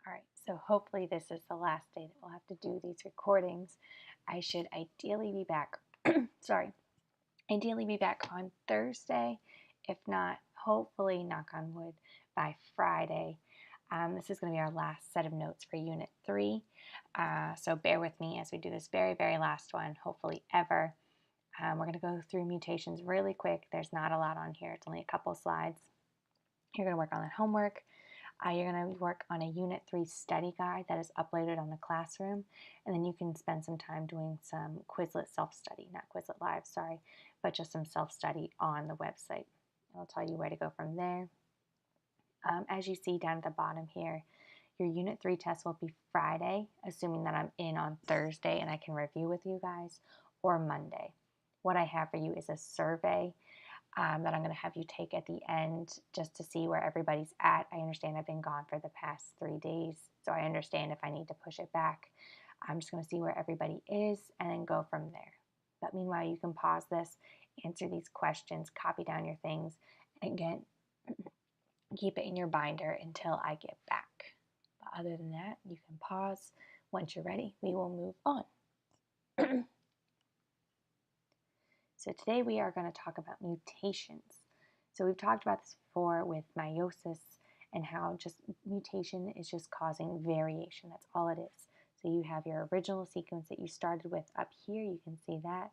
All right, so hopefully this is the last day that we'll have to do these recordings. I should ideally be back, ideally be back on Thursday. If not, hopefully, knock on wood, by Friday. This is going to be our last set of notes for Unit 3. So bear with me as we do this very, very last one, hopefully ever. We're going to go through mutations really quick. There's not a lot on here. It's only a couple slides. You're going to work on that homework. You're going to work on a Unit 3 study guide that is uploaded on the classroom, and then you can spend some time doing some Quizlet self-study, not Quizlet Live, sorry, but just some self-study on the website. I'll tell you where to go from there. As you see down at the bottom here, your Unit 3 test will be Friday, assuming that I'm in on Thursday and I can review with you guys, or Monday. What I have for you is a survey that I'm going to have you take at the end just to see where everybody's at. I understand I've been gone for the past 3 days, so I understand if I need to push it back. I'm just going to see where everybody is and then go from there. But meanwhile, you can pause this, answer these questions, copy down your things, and again, keep it in your binder until I get back. But other than that, you can pause. Once you're ready, we will move on. So today we are going to talk about mutations. So we've talked about this before with meiosis and how just mutation is just causing variation. That's all it is. So you have your original sequence that you started with up here. You can see that.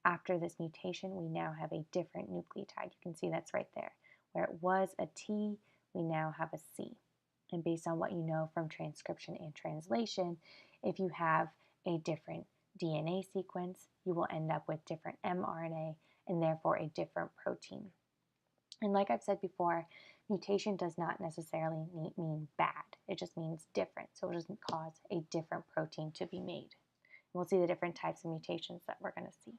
After this mutation, we now have a different nucleotide. You can see that's right there. Where it was a T, we now have a C. And based on what you know from transcription and translation, if you have a different DNA sequence, you will end up with different mRNA and therefore a different protein. And like I've said before, mutation does not necessarily mean bad. It just means different. So it doesn't cause a different protein to be made. We'll see the different types of mutations that we're going to see.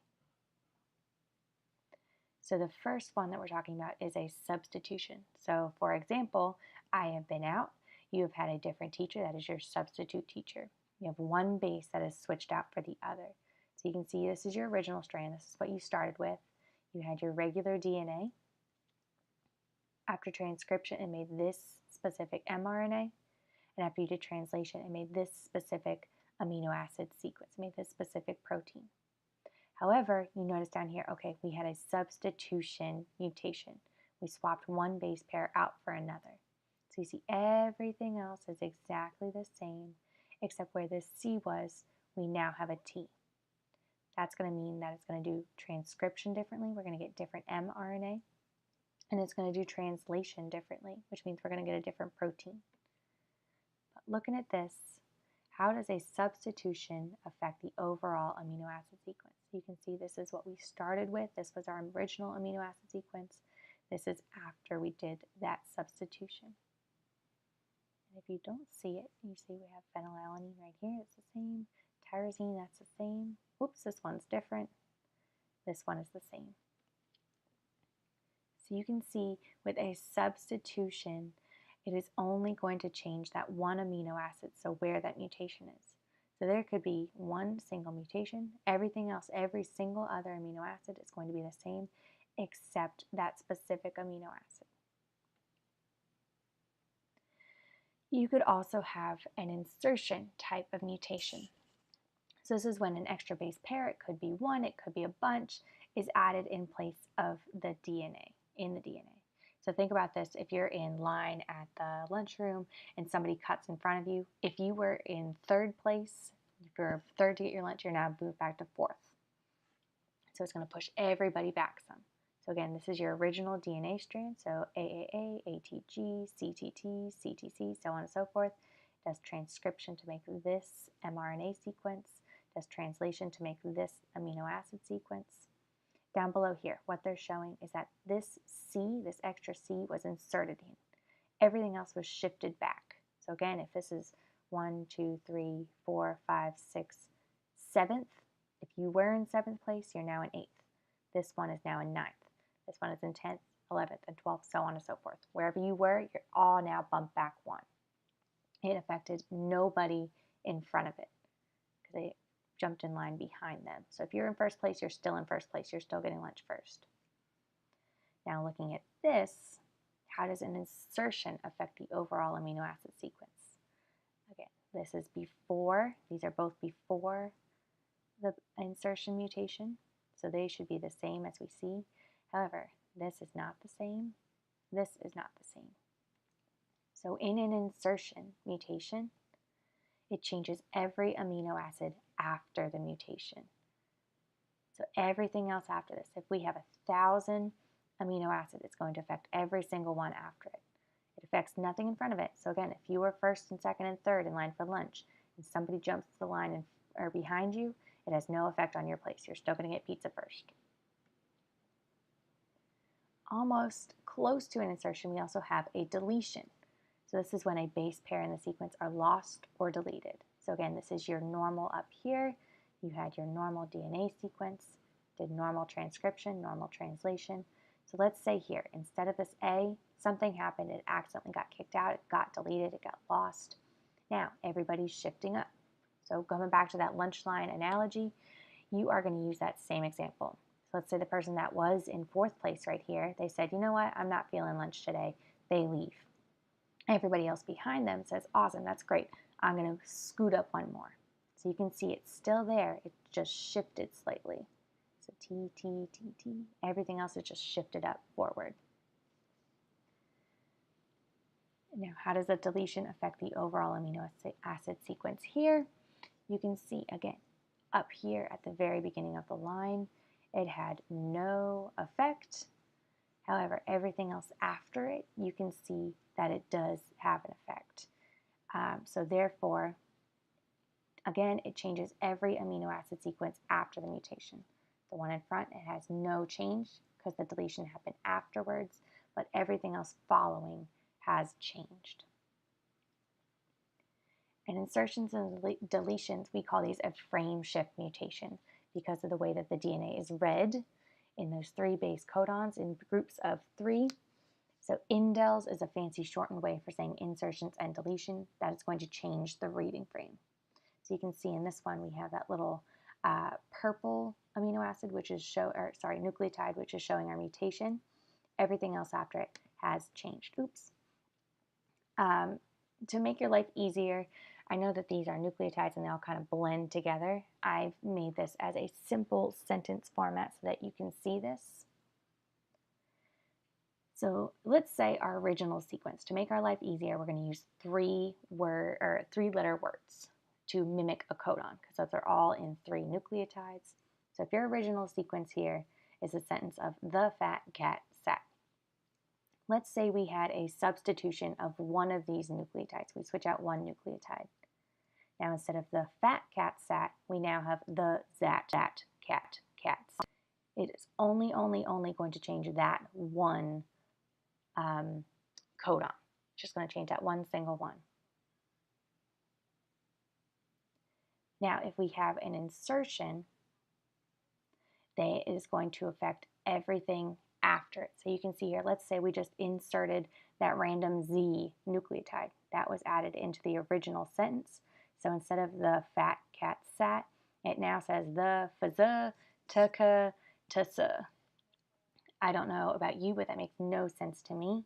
So the first one that we're talking about is a substitution. So for example, I have been out. You have had a different teacher. That is your substitute teacher. You have one base that is switched out for the other. So you can see this is your original strand. This is what you started with. You had your regular DNA. After transcription, it made this specific mRNA. And after you did translation, it made this specific amino acid sequence. It made this specific protein. However, you notice down here, okay, we had a substitution mutation. We swapped one base pair out for another. So you see everything else is exactly the same, except where this C was, we now have a T. That's going to mean that it's going to do transcription differently. We're going to get different mRNA. And it's going to do translation differently, which means we're going to get a different protein. But looking at this, how does a substitution affect the overall amino acid sequence? You can see this is what we started with. This was our original amino acid sequence. This is after we did that substitution. And if you don't see it, you see we have phenylalanine right here. It's the same. Tyrosine, that's the same. Oops, this one's different. This one is the same. So you can see with a substitution, it is only going to change that one amino acid, so where that mutation is. So there could be one single mutation. Everything else, every single other amino acid is going to be the same except that specific amino acid. You could also have an insertion type of mutation. So this is when an extra base pair, it could be one, it could be a bunch, is added in place of the DNA, in the DNA. So think about this, if you're in line at the lunchroom and somebody cuts in front of you, if you were in third place, if you're third to get your lunch, you're now moved back to fourth. So it's going to push everybody back some. So again, this is your original DNA strand, so AAA, ATG, CTT, CTC, so on and so forth. It does transcription to make this mRNA sequence, does translation to make this amino acid sequence. Down below here, what they're showing is that this C, this extra C, was inserted in. Everything else was shifted back. So again, if this is 1, 2, 3, 4, 5, 6, 7th, if you were in 7th place, you're now in 8th. This one is now in 9th. This one is in 10th, 11th, and 12th, so on and so forth. Wherever you were, you're all now bumped back 1. It affected nobody in front of it because they jumped in line behind them. So if you're in first place, you're still in first place. You're still getting lunch first. Now looking at this, how does an insertion affect the overall amino acid sequence? Again, this is before, these are both before the insertion mutation, so they should be the same as we see. However, this is not the same, this is not the same. So in an insertion mutation, it changes every amino acid after the mutation. So everything else after this, if we have 1,000 amino acids, it's going to affect every single one after it. It affects nothing in front of it. So again, if you were first and second and third in line for lunch, and somebody jumps to the line or behind you, it has no effect on your place. You're still going to get pizza first. Almost close to an insertion, we also have a deletion. So this is when a base pair in the sequence are lost or deleted. So again, this is your normal up here. You had your normal DNA sequence, did normal transcription, normal translation. So let's say here, instead of this A, something happened, it accidentally got kicked out, it got deleted, it got lost. Now, everybody's shifting up. So going back to that lunch line analogy, you are going to use that same example. So let's say the person that was in fourth place right here, they said, you know what, I'm not feeling lunch today. They leave. Everybody else behind them says, awesome, that's great. I'm going to scoot up one more. So you can see it's still there. It just shifted slightly. So T, T, T, T. Everything else is just shifted up forward. Now, how does a deletion affect the overall amino acid sequence here? You can see, again, up here at the very beginning of the line, it had no effect. However, everything else after it, you can see that it does have an effect. So therefore, again, it changes every amino acid sequence after the mutation. The one in front, it has no change because the deletion happened afterwards, but everything else following has changed. And insertions and deletions, we call these a frame shift mutation because of the way that the DNA is read in those 3 base codons in groups of 3. So indels is a fancy shortened way for saying insertions and deletion, that is going to change the reading frame. So you can see in this one we have that little purple amino acid, which is nucleotide, which is showing our mutation. Everything else after it has changed. Oops. To make your life easier, I know that these are nucleotides and they all kind of blend together. I've made this as a simple sentence format so that you can see this. So let's say our original sequence. To make our life easier, we're going to use 3-letter words to mimic a codon because those are all in 3 nucleotides. So if your original sequence here is a sentence of the fat cat sat. Let's say we had a substitution of one of these nucleotides. We switch out one nucleotide. Now instead of the fat cat sat, we now have the zat cat cats. It is only going to change that one codon. Just going to change that one single one. Now, if we have an insertion, it is going to affect everything after it. So you can see here, let's say we just inserted that random Z nucleotide. That was added into the original sentence. So instead of the fat cat sat, it now says the fazza tuka tusa. I don't know about you, but that makes no sense to me.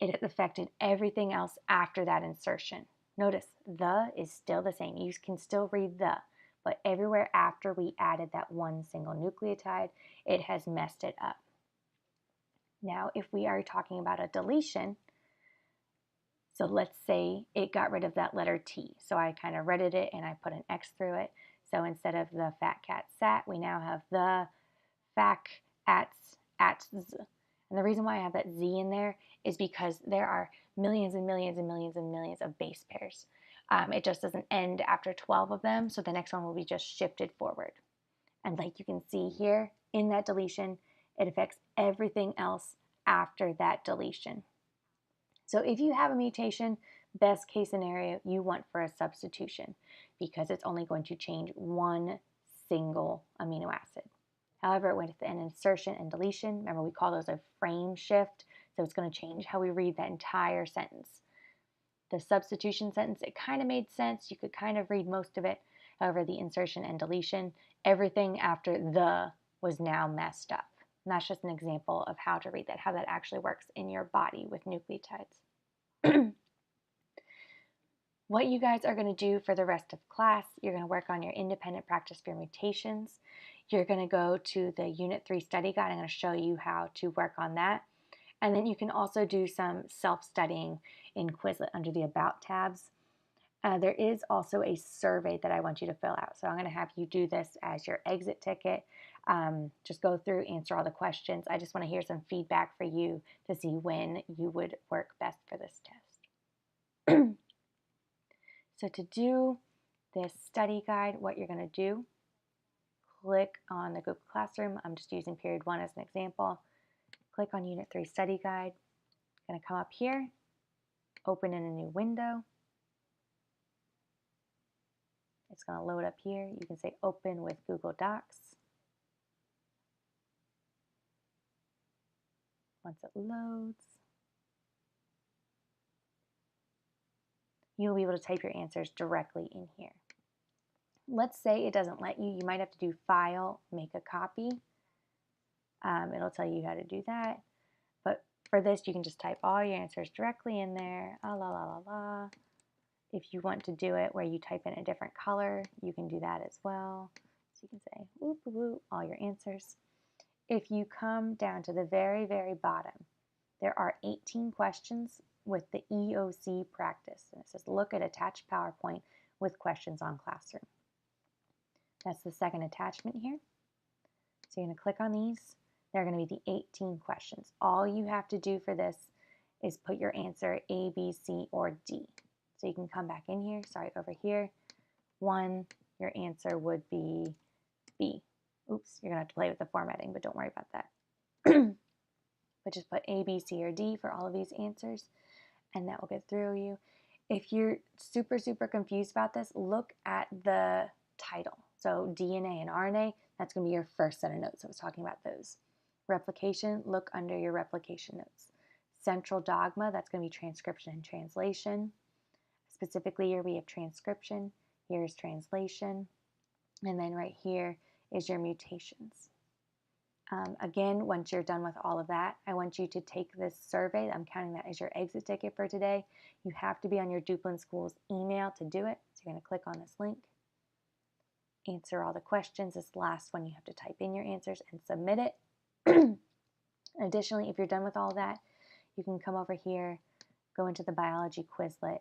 It affected everything else after that insertion. Notice the is still the same. You can still read the, but everywhere after we added that one single nucleotide, it has messed it up. Now, if we are talking about a deletion, so let's say it got rid of that letter T. So I kind of read it and I put an X through it. So instead of the fat cat sat, we now have the fac ats z. And the reason why I have that Z in there is because there are millions and millions and millions and millions of base pairs. It just doesn't end after 12 of them, so the next one will be just shifted forward. And like you can see here, in that deletion, it affects everything else after that deletion. So if you have a mutation, best case scenario, you want for a substitution because it's only going to change one single amino acid. However, with an insertion and deletion, remember we call those a frame shift, so it's going to change how we read that entire sentence. The substitution sentence, it kind of made sense. You could kind of read most of it. However, the insertion and deletion, everything after the was now messed up. And that's just an example of how to read that, how that actually works in your body with nucleotides. What you guys are going to do for the rest of class, you're going to work on your independent practice for mutations. You're going to go to the Unit 3 study guide. I'm going to show you how to work on that. And then you can also do some self-studying in Quizlet under the About tabs. There is also a survey that I want you to fill out. So I'm going to have you do this as your exit ticket. Just go through, answer all the questions. I just want to hear some feedback for you to see when you would work best for this test. So to do this study guide, what you're going to do, click on the Google Classroom. I'm just using period 1 as an example. Click on Unit 3 study guide. Going to come up here, open in a new window. It's going to load up here. You can say open with Google Docs. Once it loads, you'll be able to type your answers directly in here. Let's say it doesn't let you. You might have to do File, Make a Copy. It'll tell you how to do that. But for this, you can just type all your answers directly in there. La la la la. If you want to do it where you type in a different color, you can do that as well. So you can say whoop whoop all your answers. If you come down to the very, very bottom, there are 18 questions with the EOC practice. And it says look at attached PowerPoint with questions on Classroom. That's the second attachment here. So you're going to click on these. They're going to be the 18 questions. All you have to do for this is put your answer A, B, C, or D. So you can come back in here, over here. 1, your answer would be B. Oops, you're going to have to play with the formatting, but don't worry about that. But just put A, B, C, or D for all of these answers, and that will get through you. If you're super, super confused about this, look at the title. So DNA and RNA, that's going to be your first set of notes. I was talking about those. Replication, look under your replication notes. Central dogma, that's going to be transcription and translation. Specifically here we have transcription, here's translation, and then right here is your mutations. Again, once you're done with all of that, I want you to take this survey. I'm counting that as your exit ticket for today. You have to be on your Duplin Schools email to do it. So you're going to click on this link, answer all the questions. This last one, you have to type in your answers and submit it. Additionally, if you're done with all that, you can come over here, go into the biology Quizlet,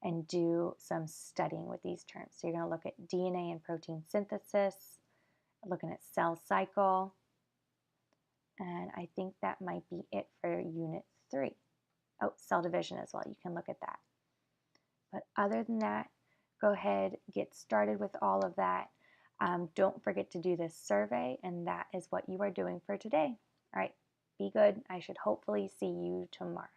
and do some studying with these terms. So you're going to look at DNA and protein synthesis, looking at cell cycle, and I think that might be it for Unit 3. Oh, cell division as well. You can look at that. But other than that, go ahead, get started with all of that. Don't forget to do this survey, and that is what you are doing for today. All right, be good. I should hopefully see you tomorrow.